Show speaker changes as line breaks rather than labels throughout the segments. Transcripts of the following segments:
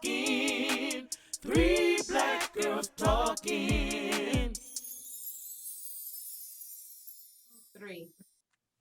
talking. Three black girls talking.
Three.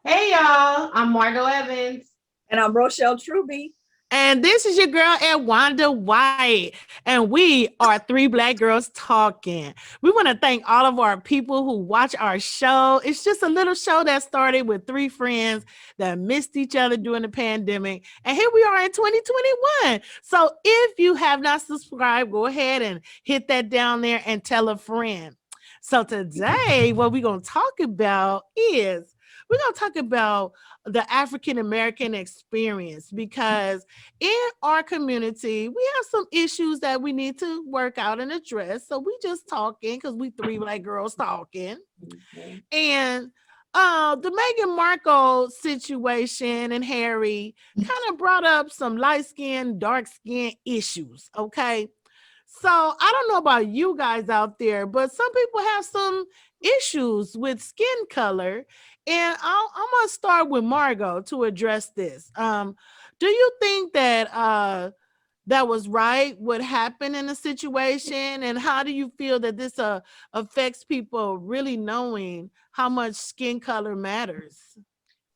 Hey y'all, I'm Margot Evans.
And I'm Rochelle Truby.
And this is your girl, Edwonda White. And we are Three Black Girls Talking. We want to thank all of our people who watch our show. It's just a little show that started with three friends that missed each other during the pandemic. And here we are in 2021. So if you have not subscribed, go ahead and hit that down there and tell a friend. So today, what we're going to talk about is we're going to talk about the African American experience, because in our community, we have some issues that we need to work out and address. So we just talking because we three black girls talking. Mm-hmm. And the Meghan Markle situation and Harry kind of brought up some light skin, dark skin issues. Okay. So I don't know about you guys out there, but some people have some issues with skin color. And I'm going to start with Margot to address this. Do you think that that was right, what happened in the situation? And how do you feel that this affects people really knowing how much skin color matters?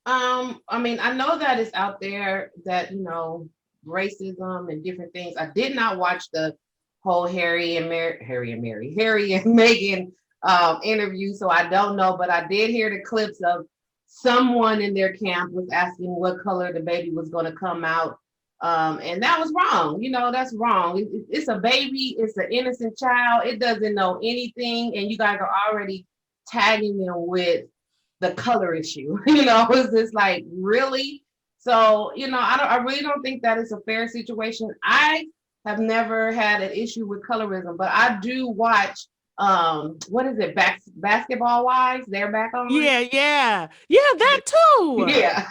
I mean, I know that it's out there that, racism and different things. I did not watch the whole Harry and Meghan interview, so I don't know, but I did hear the clips of someone in their camp was asking what color the baby was going to come out, and that was wrong. That's wrong. It's a baby. It's an innocent child. It doesn't know anything, and you guys are already tagging them with the color issue. It's just like, really? So I really don't think that is a fair situation. I have never had an issue with colorism, but I do watch what is it, Basketball Wives? They're back on.
Yeah, that too.
Yeah.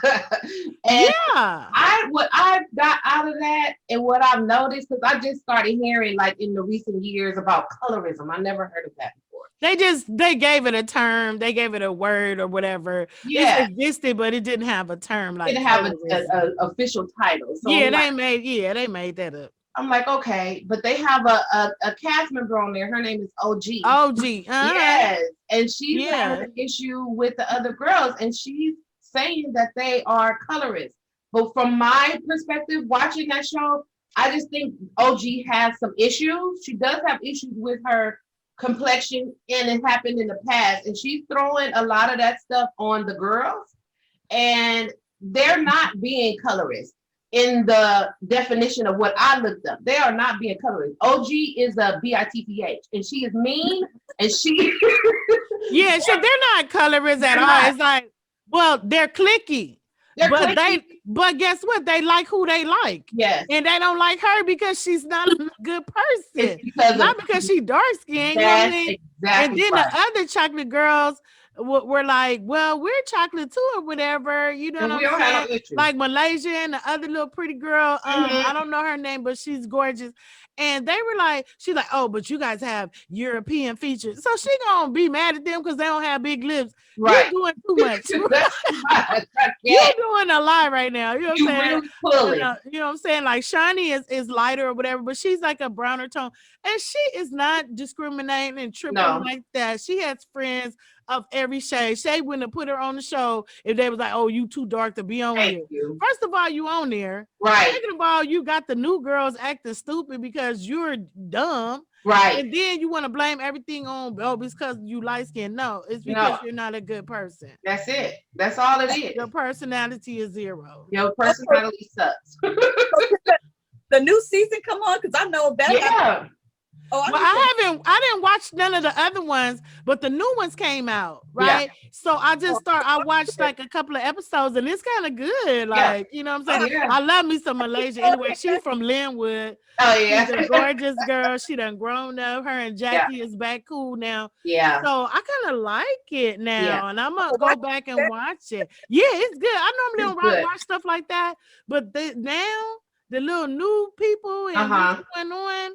And what I got out of that and what I've noticed, because I just started hearing like in the recent years about colorism. I never heard of that before.
They gave it a term, they gave it a word or whatever.
Yeah,
it existed, but it didn't have a term. Like,
it didn't have an official title. So
they made that up.
I'm like, okay, but they have a cast member on there. Her name is OG. Yes, and she's having an issue with the other girls, and she's saying that they are colorists. But from my perspective, watching that show, I just think OG has some issues. She does have issues with her complexion, and it happened in the past, and she's throwing a lot of that stuff on the girls, and they're not being colorists. In the definition of what I looked up, they are not being colorist. OG is a bitch, and she is mean, and she
so they're not colorists at all. It's like, well, they're cliquey. But guess what? They like who they like.
Yes.
And they don't like her because she's not a good person. Not because she's dark skinned. You know what I mean? Exactly. And then the other chocolate girls were like, well, we're chocolate too or whatever. You know what I'm saying? Like Malaysia and the other little pretty girl. I don't know her name, but she's gorgeous. And they were like, she's like, oh, but you guys have European features. So she gonna be mad at them because they don't have big lips. Right. You're doing too much. You're doing a lot right now. You know what I'm saying? Really you know what I'm saying? Like Shani is lighter or whatever, but she's like a browner tone. And she is not discriminating and tripping like that. She has friends of every shade. Shay wouldn't have put her on the show if they was like, oh, you too dark to be on here. First of all, you on there.
Right.
Second of all, you got the new girls acting stupid because you're dumb.
Right.
And then you want to blame everything on, because you light skinned. No, it's because you're not a good person.
That's it. That's all it is.
Your personality is zero.
Your personality sucks.
The new season come on, because I know better.
Yeah.
Oh, I didn't watch none of the other ones, but the new ones came out, right? Yeah. So I watched like a couple of episodes, and it's kind of good. Like, you know what I'm saying? I love me some Malaysia. Anyway, she's from Linwood.
Oh, yeah.
She's a gorgeous girl. She done grown up. Her and Jackie is back cool now.
Yeah.
So I kind of like it now, and I'm going to go back and watch it. Yeah, it's good. I normally don't watch stuff like that, but now the little new people and what's going on,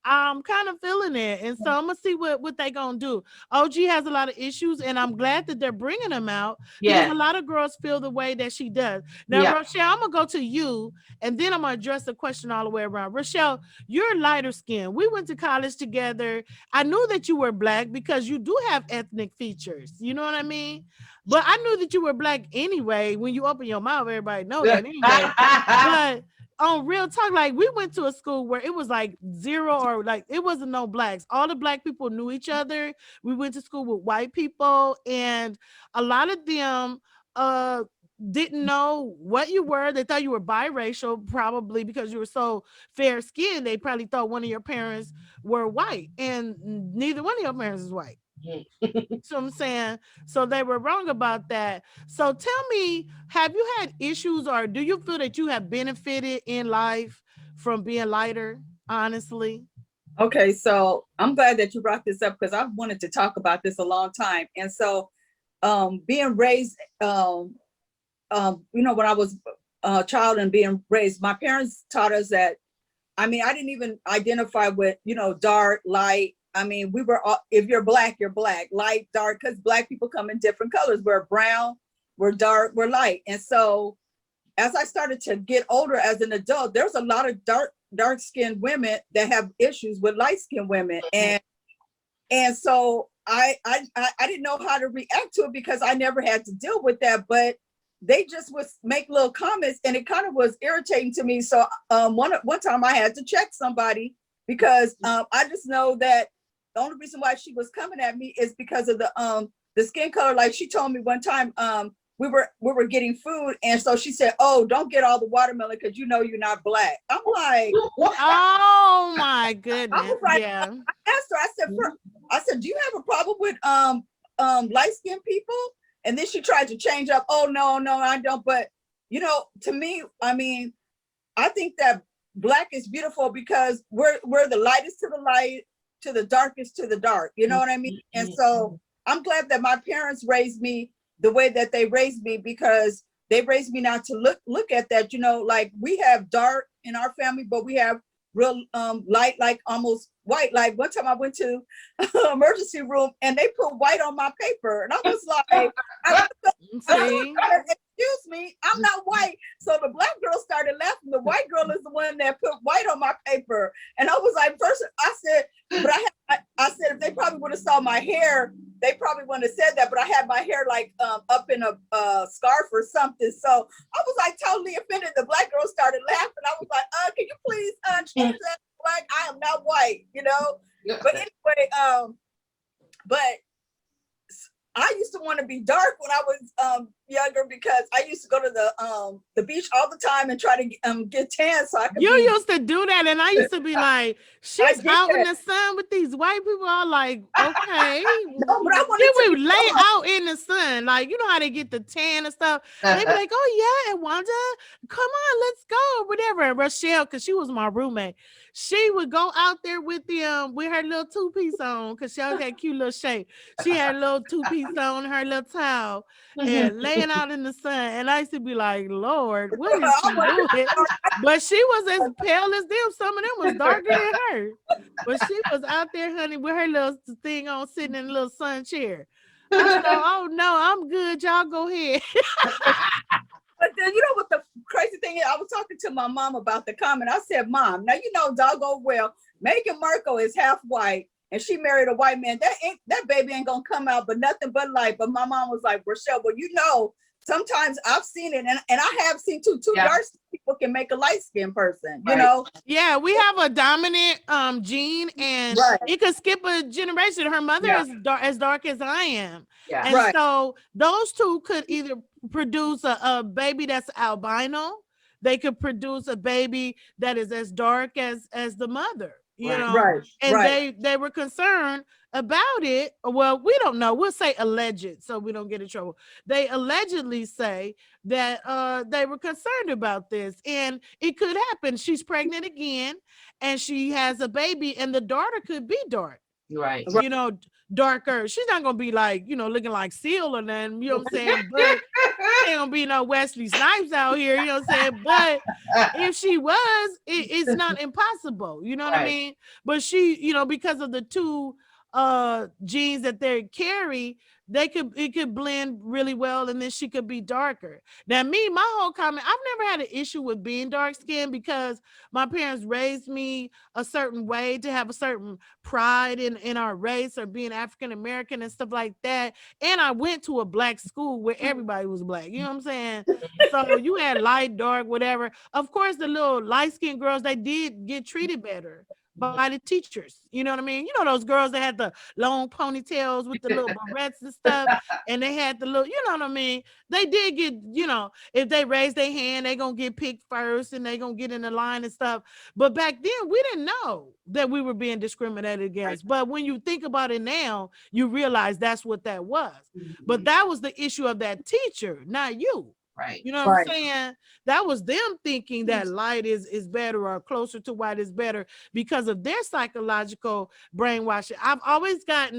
I'm kind of feeling it. And so I'm going to see what they going to do. OG has a lot of issues, and I'm glad that they're bringing them out because a lot of girls feel the way that she does. Now, Rochelle, I'm going to go to you, and then I'm going to address the question all the way around. Rochelle, you're lighter skin. We went to college together. I knew that you were Black because you do have ethnic features. You know what I mean? But I knew that you were Black anyway. When you open your mouth, everybody know that anyway. But on real talk, like we went to a school where it was like zero or like it wasn't no Blacks. All the Black people knew each other. We went to school with white people, and a lot of them didn't know what you were. They thought you were biracial, probably because you were so fair skinned. They probably thought one of your parents were white, and neither one of your parents is white. So I'm saying, so they were wrong about that. So tell me, have you had issues, or do you feel that you have benefited in life from being lighter? Honestly.
Okay, so I'm glad that you brought this up because I've wanted to talk about this a long time. And so, being raised, when I was a child and being raised, my parents taught us that. I mean, I didn't even identify with dark, light. I mean, we were all, if you're Black, you're Black, light, dark, because Black people come in different colors. We're brown, we're dark, we're light. And so as I started to get older as an adult, there's a lot of dark-skinned women that have issues with light-skinned women. And so I didn't know how to react to it because I never had to deal with that, but they just would make little comments and it kind of was irritating to me. So one time I had to check somebody because I just know that the only reason why she was coming at me is because of the skin color. Like she told me one time, we were getting food, and so she said, "Oh, don't get all the watermelon because you know you're not Black." I'm like,
"Oh my goodness!"
I was like,
yeah.
I asked her. I said, "Do you have a problem with light skinned people?" And then she tried to change up. "Oh no, I don't." But to me, I mean, I think that Black is beautiful because we're the lightest to the light, to the darkest to the dark. You know what I mean? And so I'm glad that my parents raised me the way that they raised me because they raised me not to look at that. Like we have dark in our family, but we have real light, like almost white. Like one time I went to emergency room and they put white on my paper, and I was like, "Excuse me, I'm not white." So the Black girl started laughing. The white girl is the one that put white on my paper, and I was like, first I said, but I said if they probably would have saw my hair, they probably wouldn't have said that. But I had my hair like up in a scarf or something. So I was like totally offended. The Black girl started laughing. I was like, "Can you please change that? Black, I am not white," Yeah. But anyway, but I used to want to be dark when I was younger because I used to go to the beach all the time and try to get tan so I could.
You used to do that, and I used to be like, "She's out in the sun with these white people." I'm like, "Okay."
No, but
she would lay out in the sun, like you know how they get the tan and stuff. And they be like, "Oh yeah, Edwonda, come on, let's go," whatever. And Rochelle, because she was my roommate, she would go out there with with her little two-piece on, because she always had cute little shape. She had a little two-piece on, her little towel, and laying out in the sun. And I used to be like, "Lord, what is she doing?" But she was as pale as them. Some of them was darker than her. But she was out there, honey, with her little thing on, sitting in a little sun chair. I said, "Oh no, I'm good. Y'all go ahead."
But then what the crazy thing is, I was talking to my mom about the comment. I said, "Mom, now doggone well, Meghan Markle is half white and she married a white man. That baby ain't gonna come out but nothing but light." But my mom was like, "Rochelle, well, sometimes I've seen it, and I have seen two dark people can make a light skinned person,
Yeah, we have a dominant gene, and it could skip a generation. Her mother is as dark as I am. Yeah. And so those two could either produce a baby that's albino, they could produce a baby that is as dark as the mother. And they were concerned about it. Well, we don't know. We'll say alleged, so we don't get in trouble. They allegedly say that they were concerned about this, and it could happen. She's pregnant again, and she has a baby, and the daughter could be dark.
Right.
You know, darker. She's not gonna be like, you know, looking like Seal or nothing, you know what I'm saying? But ain't gonna be no Wesley Snipes out here, you know what I'm saying? But if she was, it's not impossible, you know what I
Right.
mean? But she, you know, because of the two genes that they carry, it could blend really well, and then she could be darker. Now me, my whole comment, I've never had an issue with being dark skinned because my parents raised me a certain way to have a certain pride in our race or being African American and stuff like that. And I went to a black school where everybody was black, you know what I'm saying? So you had light, dark, whatever. Of course, the little light-skinned girls, they did get treated better by the teachers. You know what I mean? You know those girls that had the long ponytails with the little barrettes and stuff, and they had the little, you know what I mean? They did get, you know, if they raise their hand, they gonna get picked first and they gonna get in the line and stuff. But back then, we didn't know that we were being discriminated against. But when you think about it now, you realize that's what that was. But that was the issue of that teacher, not you.
Right.
You know what I'm saying? That was them thinking that light is better or closer to white is better because of their psychological brainwashing. I've always gotten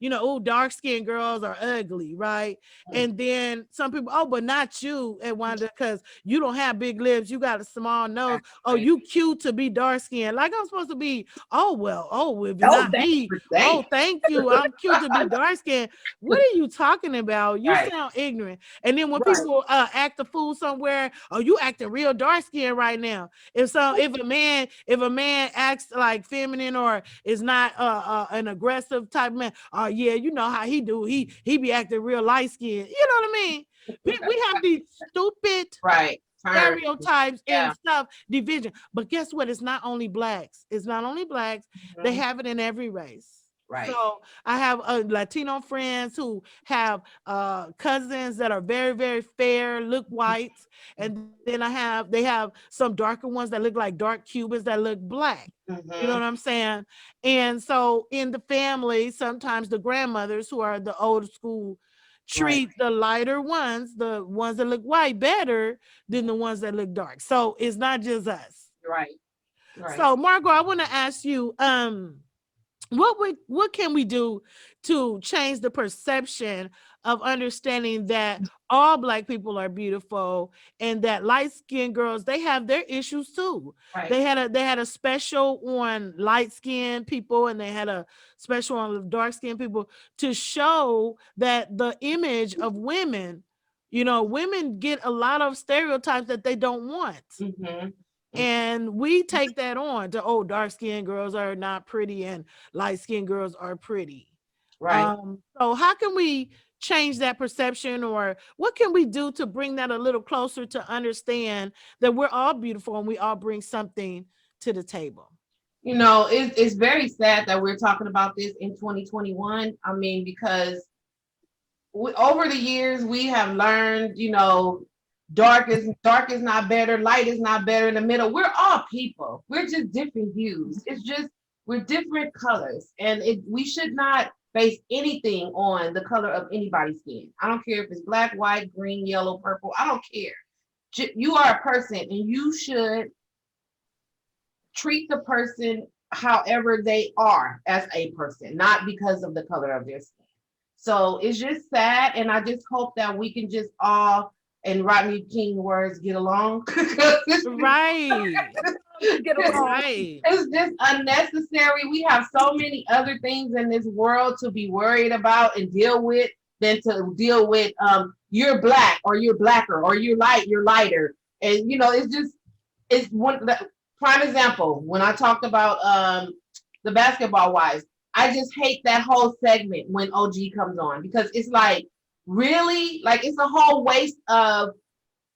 you know, oh, dark-skinned girls are ugly, right? And then some people, oh, but not you, Edwonda, because you don't have big lips, you got a small nose. Oh, you cute to be dark-skinned. Like I'm supposed to be, oh, well, oh, if not me, oh, thank you, I'm cute to be dark-skinned. What are you talking about? You sound ignorant. And then when people act a fool somewhere, oh, you acting real dark skinned right now. If a man acts like feminine or is not an aggressive type man, oh yeah, you know how he do. He be acting real light skinned. You know what I mean? We have these stupid stereotypes and stuff division. But guess what? It's not only blacks. It's not only blacks. They have it in every race.
Right.
So I have Latino friends who have cousins that are very, very fair, look white. And then they have some darker ones that look like dark Cubans that look black. You know what I'm saying? And so in the family, sometimes the grandmothers who are the old school treat the lighter ones, the ones that look white, better than the ones that look dark. So it's not just us.
Right.
So Margot, I want to ask you, what can we do to change the perception of understanding that all black people are beautiful and that light-skinned girls, they have their issues too. They had a special on light-skinned people and they had a special on dark-skinned people to show that the image of women, you know, women get a lot of stereotypes that they don't want. And we take that on to, oh, dark-skinned girls are not pretty and light-skinned girls are pretty. So how can we change that perception, or what can we do to bring that a little closer to understand that we're all beautiful and we all bring something to the table?
You know, it's very sad that we're talking about this in 2021. I mean, because over the years we have learned, you know, dark is not better, light is not better, in the middle. We're all people. We're just different hues. It's just we're different colors, and we should not base anything on the color of anybody's skin. I don't care if it's black, white, green, yellow, purple. I don't care. You are a person, and you should treat the person however they are as a person, not because of the color of their skin. So it's just sad, and I just hope that we can just all, in Rodney King words, get along.
Right.
Get along.
It's just unnecessary. We have so many other things in this world to be worried about and deal with than to deal with you're black or you're blacker or you're light, you're lighter. And you know, it's one prime example when I talked about the basketball wives. I just hate that whole segment when OG comes on because it's like, really, like it's a whole waste of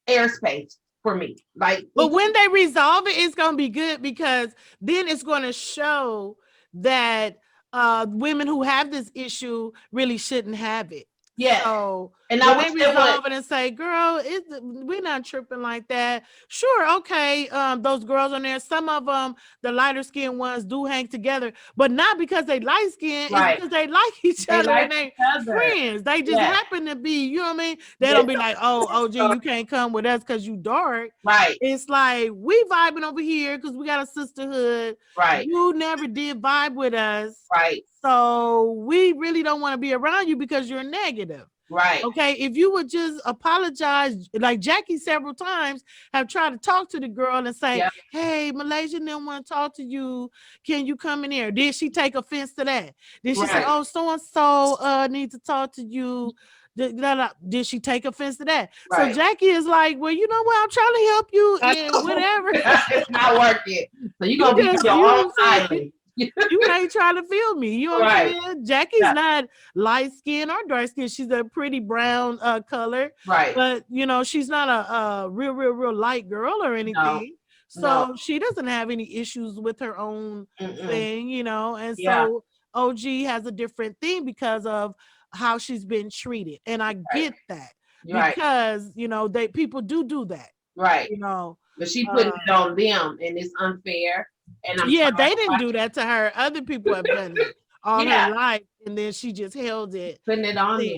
airspace for me. Like,
but when they resolve it, it's gonna be good because then it's gonna show that women who have this issue really shouldn't have it.
Yeah.
So
And
I wish they resolve it and say, girl, we're not tripping like that. Sure, okay. Those girls on there, some of them, the lighter skinned ones do hang together, but not because they light skinned, it's because they like each other and they friends. They just happen to be, you know what I mean? They don't be like, oh, OG, you can't come with us because you dark.
Right.
It's like we vibing over here because we got a sisterhood.
Right.
You never did vibe with us.
Right.
So we really don't want to be around you because you're negative.
Right.
Okay. If you would just apologize, like Jackie several times have tried to talk to the girl and say, hey, Malaysia didn't want to talk to you. Can you come in here? Did she take offense to that? Did she say, oh, so-and-so need to talk to you? Did she take offense to that? Right. So Jackie is like, well, you know what? I'm trying to help you and whatever.
It's not working. So you're going to be your own island.
You ain't trying to feel me. You know what I'm saying? Jackie's not light skin or dark skin. She's a pretty brown color.
Right.
But, you know, she's not a real light girl or anything. So she doesn't have any issues with her own thing, you know. And so OG has a different thing because of how she's been treated. And I get that. Because, you know, people do that.
Right.
You know.
But she putting it on them and it's unfair. And
they didn't do that to her. Other people have done it all her life, and then she just held it,
putting it on them.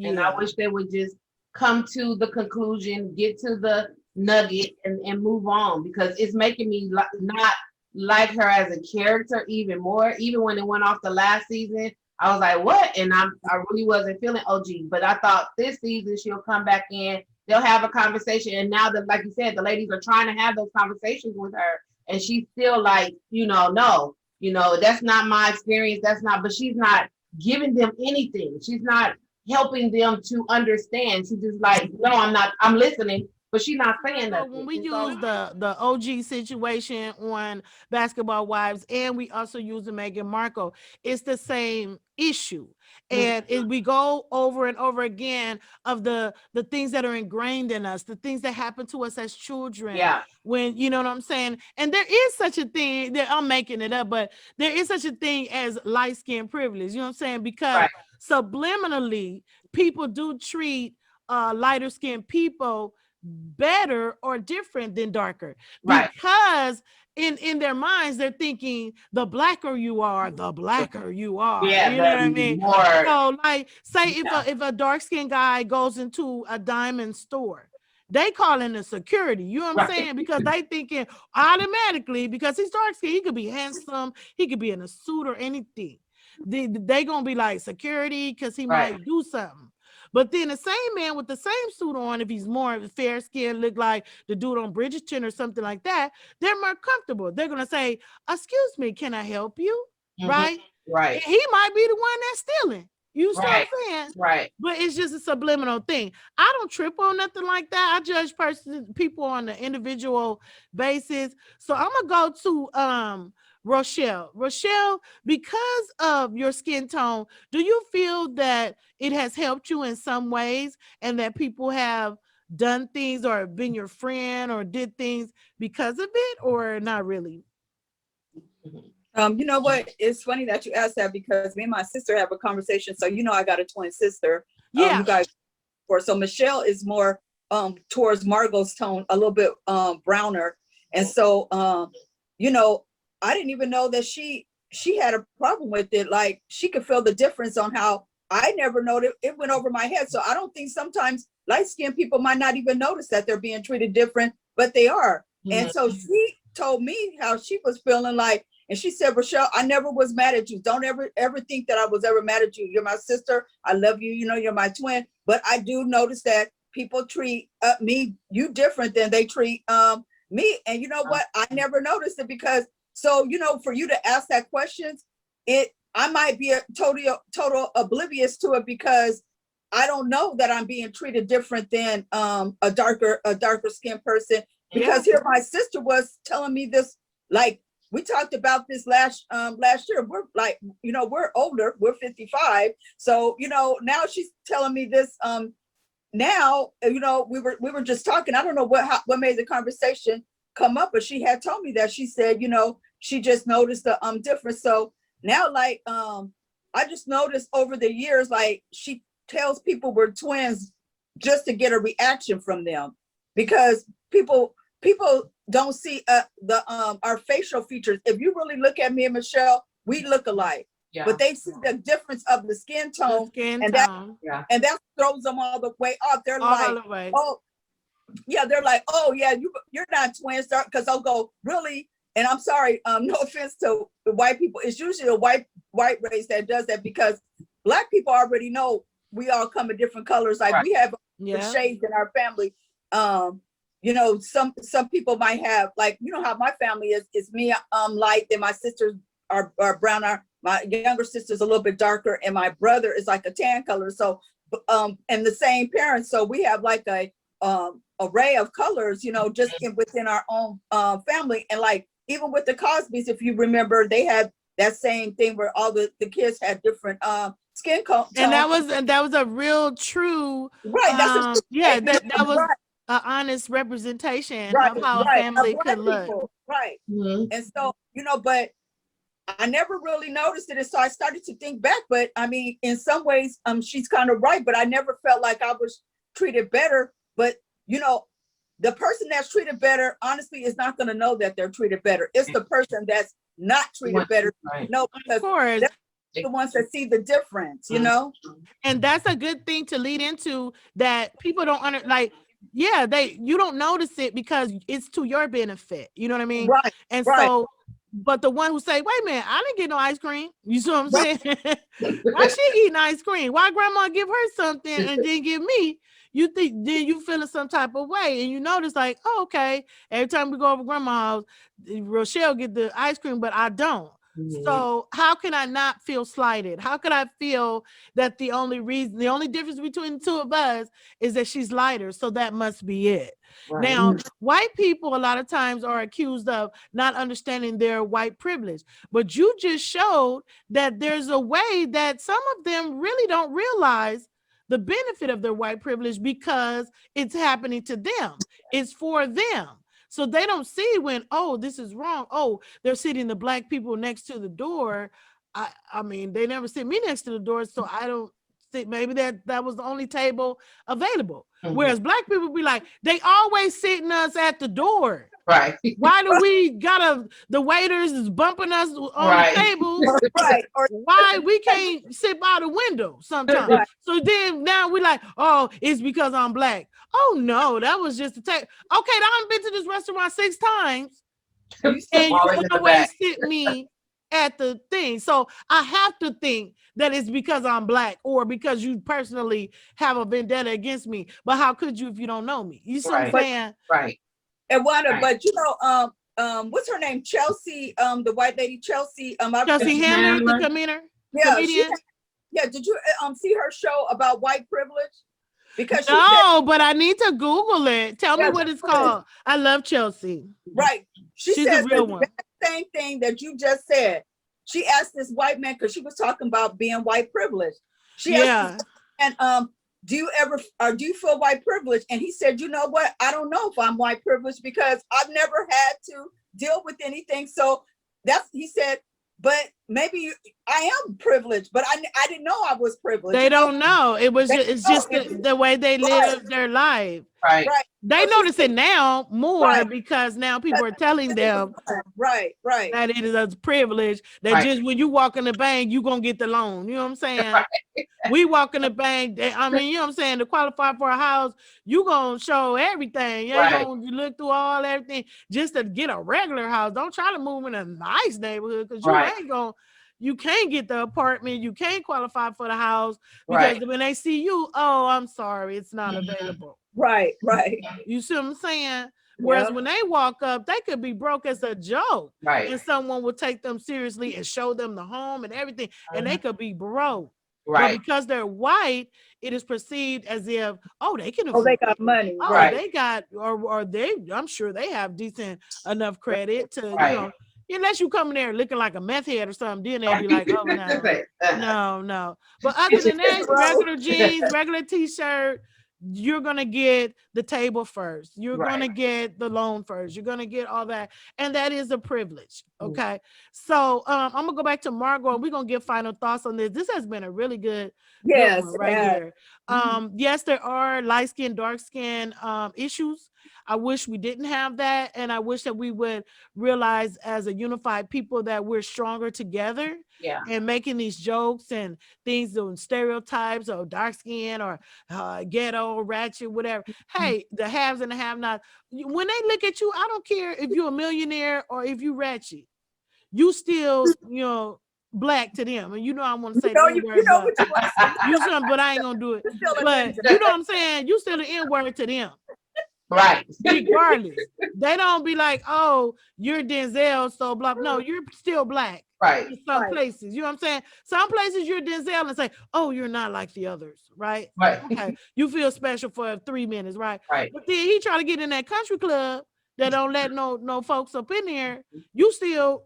And I wish they would just come to the conclusion, get to the nugget, and move on, because it's making me not like her as a character even more. Even when it went off the last season, I was like, what? And I really wasn't feeling OG. But I thought this season she'll come back in. They'll have a conversation, and now that, like you said, the ladies are trying to have those conversations with her. And she's still like, no, that's not my experience. But she's not giving them anything. She's not helping them to understand. She's just like, no, I'm listening, but she's not saying that.
When we use the OG situation on Basketball Wives, and we also use the Meghan Markle, it's the same issue. And we go over and over again of the things that are ingrained in us, the things that happen to us as children.
Yeah.
When, you know what I'm saying? And there is such a thing that I'm making it up, but there is such a thing as light skin privilege. You know what I'm saying? Because subliminally, people do treat lighter skinned people better or different than darker. Because in their minds, they're thinking the blacker you are, the blacker you are.
Yeah,
you know what I mean? So, like, say if a dark-skinned guy goes into a diamond store, they call in the security. You know what I'm saying? Because they thinking automatically, because he's dark-skinned, he could be handsome, he could be in a suit or anything. They gonna be like security because he might do something. But then the same man with the same suit on, if he's more fair skinned, look like the dude on Bridgerton or something like that, they're more comfortable. They're going to say, excuse me, can I help you? Right?
Right.
He might be the one that's stealing. You see what I'm saying?
Right.
But it's just a subliminal thing. I don't trip on nothing like that. I judge people on an individual basis. So I'm going to go to Rochelle, because of your skin tone, do you feel that it has helped you in some ways and that people have done things or been your friend or did things because of it, or not really?
You know what? It's funny that you asked that, because me and my sister have a conversation. So, I got a twin sister. You guys, so Michelle is more towards Margot's tone, a little bit browner. And so, I didn't even know that she had a problem with it. Like, she could feel the difference on how I never noticed. It went over my head. So I don't think sometimes light-skinned people might not even notice that they're being treated different, but they are. And so she told me how she was feeling like, and she said, Rochelle, I never was mad at you. Don't ever think that I was ever mad at you. You're my sister. I love you. You're my twin. But I do notice that people treat you different than they treat me. And you know what? I never noticed it, because so, for you to ask that question, I might be total oblivious to it, because I don't know that I'm being treated different than a darker skinned person. Because here my sister was telling me this, like, we talked about this last year. We're like, we're older, we're 55. So, now she's telling me this. Now, we were just talking. I don't know what made the conversation come up, but she had told me that. She said, she just noticed the difference. So now, like, I just noticed over the years, like, she tells people we're twins just to get a reaction from them, because people don't see our facial features. If you really look at me and Michelle, we look alike. Yeah. But they see the difference of the skin tone, and that throws them all the way off. They're like, oh, yeah, they're like, oh yeah, you're not twins, because I'll go, really? And I'm sorry, no offense to the white people. It's usually a white race that does that, because Black people already know we all come in different colors. Like we have the shades in our family. You know, some people might have, like, you know how my family is. It's me, light, then my sisters are brown. My younger sister's a little bit darker, and my brother is like a tan color. So, and the same parents. So we have like a array of colors, you know, just within our own family. And like, even with the Cosbys, if you remember, they had that same thing where all the kids had different skin tones.
And that was a real true, that was an honest representation of how a family could look.
People. Right. Mm-hmm. And so, you know, but I never really noticed it. And so I started to think back, but I mean, in some ways, she's kind of right, but I never felt like I was treated better. But, you know, the person that's treated better, honestly, is not going to know that they're treated better. It's the person that's not treated better.
Right.
No, because they're the ones that see the difference, you know?
And that's a good thing to lead into, that people don't you don't notice it because it's to your benefit. You know what I mean?
Right.
And so, but the one who say, wait a minute, I didn't get no ice cream. You see what I'm saying? Why she eating ice cream? Why grandma give her something and didn't give me? You think, then you feeling some type of way, and you notice like, oh, okay, every time we go over grandma's house, Rochelle get the ice cream, but I don't. Mm-hmm. So how can I not feel slighted? How could I feel that the only difference between the two of us is that she's lighter, so that must be it. Right. Now, white people a lot of times are accused of not understanding their white privilege, but you just showed that there's a way that some of them really don't realize the benefit of their white privilege, because it's happening to them. It's for them. So they don't see when, oh, this is wrong. Oh, they're sitting the Black people next to the door. I mean, they never sit me next to the door, so I don't think maybe that was the only table available. Mm-hmm. Whereas Black people be like, they always sitting us at the door.
Right.
Why do we the waiters is bumping us on the table?
Right.
Why we can't sit by the window sometimes? Right. So then now we like, oh, it's because I'm Black. Oh no, that was just a take. Okay, I've been to this restaurant 6 times, and you always sit me at the thing. So I have to think that it's because I'm Black, or because you personally have a vendetta against me. But how could you if you don't know me? You see what I'm saying?
Right.
Edwonda, but you know, what's her name? Chelsea, the white lady, Chelsea.
Chelsea Handler, the comedian.
Yeah. Did you see her show about white privilege? Because
but I need to Google it. Tell me what it's called. I love Chelsea.
Right. She's says a real one. Same thing that you just said. She asked this white man, because she was talking about being white privilege. She asked and do you feel white privilege? And he said, you know what? I don't know if I'm white privileged, because I've never had to deal with anything. So he said, but maybe I am privileged, but I didn't know I was privileged.
They don't know. It's just the way they live their life.
Right.
They notice it now more because now people are telling them
right
that it is a privilege that just when you walk in the bank, you're gonna get the loan. You know what I'm saying? Right. We walk in the bank, I mean, you know what I'm saying, to qualify for a house, you gonna show everything. You gonna look through everything just to get a regular house. Don't try to move in a nice neighborhood, because you can't get the apartment, you can't qualify for the house, because when they see you, oh, I'm sorry, it's not available.
Right.
You see what I'm saying? Whereas when they walk up, they could be broke as a joke.
Right.
And someone will take them seriously and show them the home and everything. And they could be broke.
Right.
But because they're white, it is perceived as if, they can afford
they got money.
They got, or I'm sure they have decent enough credit to, you know, unless you come in there looking like a meth head or something, then they'll be like, oh, no. But other than that, regular jeans, regular t-shirt, you're going to get the table first. You're going to get the loan first. You're going to get all that. And that is a privilege. Okay. So I'm going to go back to Margot, and we're going to give final thoughts on this. This has been a really good one right here. Yes, there are light skin, dark skin issues. I wish we didn't have that. And I wish that we would realize as a unified people that we're stronger together.
Yeah.
And making these jokes and things doing stereotypes or dark skin or ghetto, ratchet, whatever. Hey, the haves and the have not. When they look at you, I don't care if you're a millionaire or if you ratchet. You still, black to them. And I want to say the N-word, but but I ain't gonna do it. But you know what I'm saying? You still the N-word to them.
Right.
Regardless. They don't be like, oh, you're Denzel, so blah. No, you're still black.
Right.
In some places. You know what I'm saying? Some places you're Denzel and say, oh, you're not like the others, right?
Right.
Okay. You feel special for 3 minutes, right?
Right.
But then he try to get in that country club that don't let no folks up in there. You still,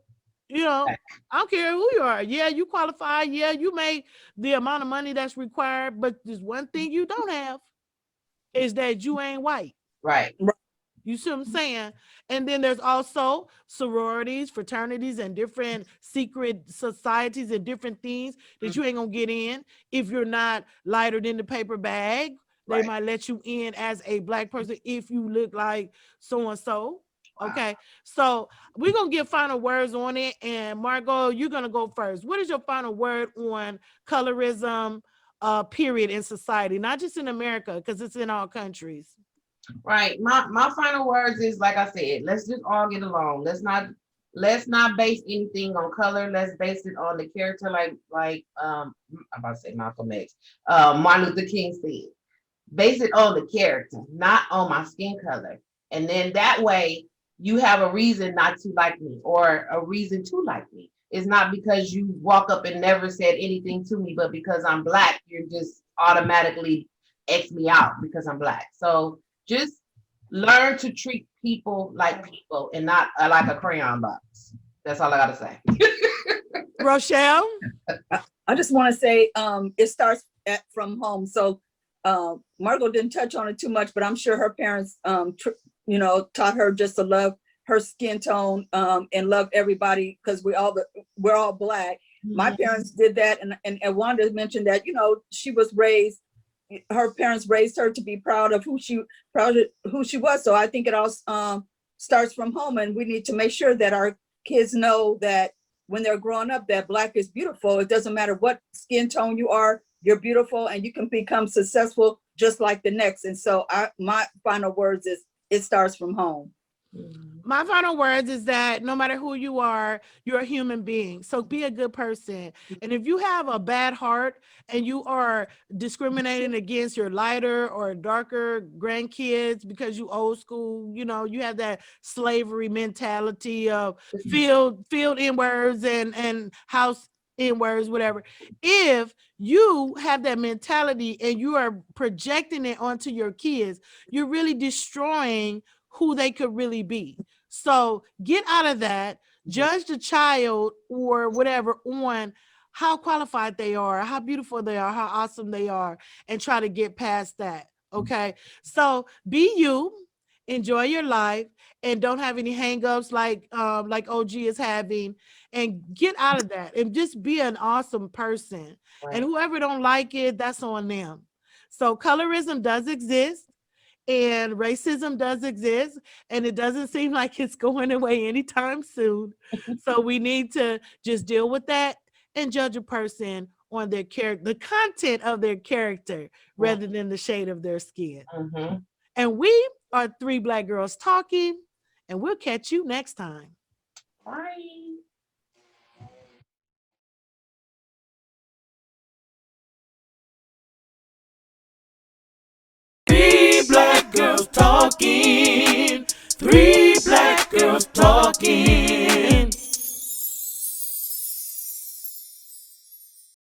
I don't care who you are. Yeah, you qualify. Yeah, you make the amount of money that's required. But there's one thing you don't have is that you ain't white.
Right.
You see what I'm saying? And then there's also sororities, fraternities, and different secret societies and different things that you ain't gonna get in if you're not lighter than the paper bag. They might let you in as a black person if you look like so and so. Okay, so we're gonna give final words on it. And Margot, you're gonna go first. What is your final word on colorism, period, in society, not just in America, because it's in all countries?
Right. My final words is, like I said, let's just all get along. Let's not base anything on color. Let's base it on the character, I'm about to say Malcolm X, Martin Luther King said. Base it on the character, not on my skin color. And then that way you have a reason not to like me or a reason to like me. It's not because you walk up and never said anything to me, but because I'm black, you're just automatically X me out because I'm black. So just learn to treat people like people and not like a crayon box. That's all I gotta say.
Rochelle?
I just want to say it starts from home. So Margot didn't touch on it too much, but I'm sure her parents, taught her just to love her skin tone and love everybody because we're all black. Mm-hmm. My parents did that, and Edwonda mentioned that she was raised. Her parents raised her to be proud of who she was. So I think it all starts from home, and we need to make sure that our kids know that when they're growing up, that black is beautiful. It doesn't matter what skin tone you are, you're beautiful, and you can become successful just like the next. And so my final words is it starts from home.
My final words is that no matter who you are, you're a human being. So be a good person. And if you have a bad heart and you are discriminating against your lighter or darker grandkids because you old school, you have that slavery mentality of field N-words and house N-words, whatever. If you have that mentality and you are projecting it onto your kids, you're really destroying who they could really be. So get out of that, judge the child or whatever on how qualified they are, how beautiful they are, how awesome they are, and try to get past that. Okay. So be you, enjoy your life, and don't have any hangups like OG is having, and get out of that and just be an awesome person. Right. And whoever don't like it, that's on them. So colorism does exist. And racism does exist, and it doesn't seem like it's going away anytime soon. So we need to just deal with that and judge a person on their character, the content of their character, rather than the shade of their skin. Mm-hmm. And we are 3 Black Girls Talking, and we'll catch you next time.
Bye.
3 Black Girls Talking.